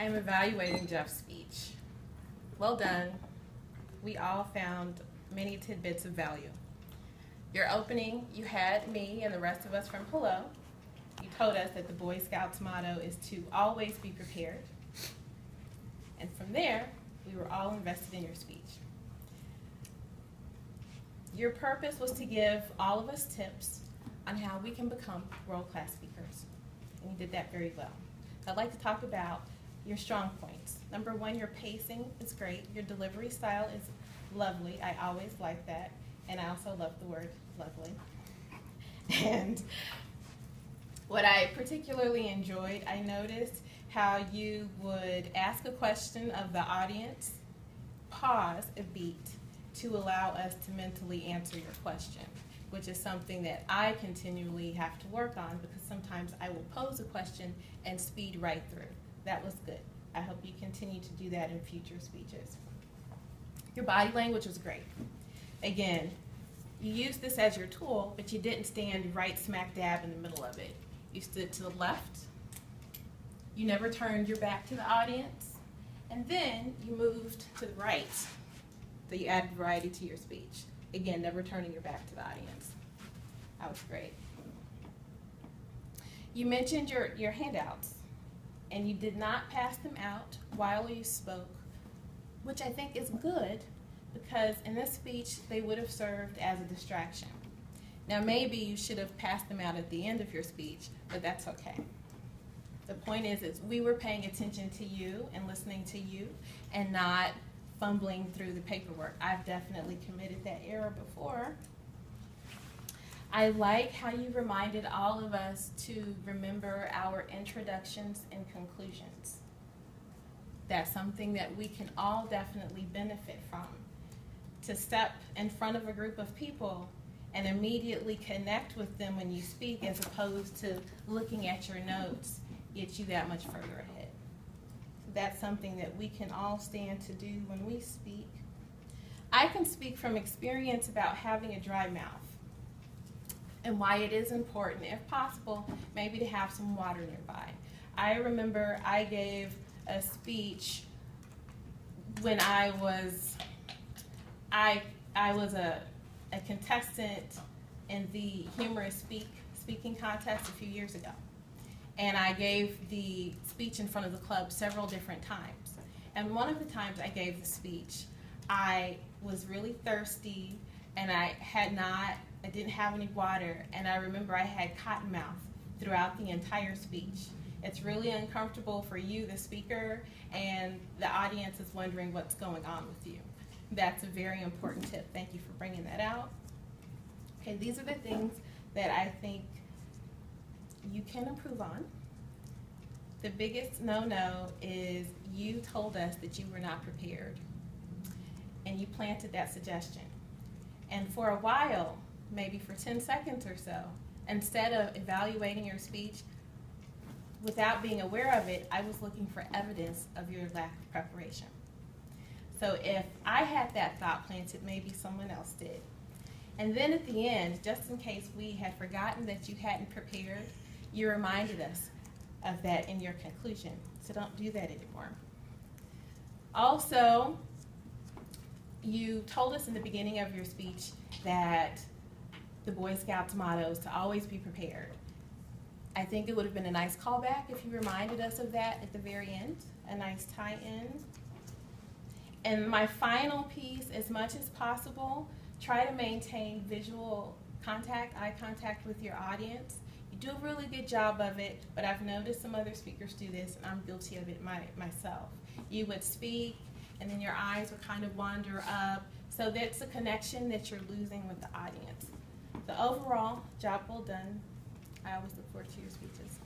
I'm evaluating Jeff's speech. Well done. We all found many tidbits of value. Your opening, you had me and the rest of us from Hello. You told us that the Boy Scouts motto is to always be prepared. And from there, we were all invested in your speech. Your purpose was to give all of us tips on how we can become world-class speakers. And you did that very well. I'd like to talk about your strong points. Number one, your pacing is great. Your delivery style is lovely. I always like that. And I also love the word lovely. And what I particularly enjoyed, I noticed how you would ask a question of the audience, pause a beat to allow us to mentally answer your question, which is something that I continually have to work on because sometimes I will pose a question and speed right through. That was good. I hope you continue to do that in future speeches. Your body language was great. Again, you used this as your tool, but you didn't stand right smack dab in the middle of it. You stood to the left. You never turned your back to the audience. And then you moved to the right. So you added variety to your speech. Again, never turning your back to the audience. That was great. You mentioned your handouts, and you did not pass them out while you spoke, which I think is good because in this speech they would have served as a distraction. Now maybe you should have passed them out at the end of your speech, but that's okay. The point is we were paying attention to you and listening to you and not fumbling through the paperwork. I've definitely committed that error before. I like how you reminded all of us to remember our introductions and conclusions. That's something that we can all definitely benefit from. To step in front of a group of people and immediately connect with them when you speak as opposed to looking at your notes gets you that much further ahead. That's something that we can all stand to do when we speak. I can speak from experience about having a dry mouth and why it is important, if possible, maybe to have some water nearby. I remember I gave a speech when I was a contestant in the humorous speaking contest a few years ago. And I gave the speech in front of the club several different times. And one of the times I gave the speech, I was really thirsty and I didn't have any water, and I remember I had cotton mouth throughout the entire speech. It's really uncomfortable for you, the speaker, and the audience is wondering what's going on with you. That's a very important tip. Thank you for bringing that out. Okay, these are the things that I think you can improve on. The biggest no-no is you told us that you were not prepared, and you planted that suggestion. And for a while, maybe for 10 seconds or so, instead of evaluating your speech without being aware of it, I was looking for evidence of your lack of preparation. So if I had that thought planted, maybe someone else did. And then at the end, just in case we had forgotten that you hadn't prepared, you reminded us of that in your conclusion. So don't do that anymore. Also, you told us in the beginning of your speech that the Boy Scouts motto is to always be prepared. I think it would have been a nice callback if you reminded us of that at the very end, a nice tie-in. And my final piece, as much as possible, try to maintain visual contact, eye contact with your audience. You do a really good job of it, but I've noticed some other speakers do this, and I'm guilty of it myself. You would speak, and then your eyes would kind of wander up, so that's a connection that you're losing with the audience. The overall, job well done. I always look forward to your speeches.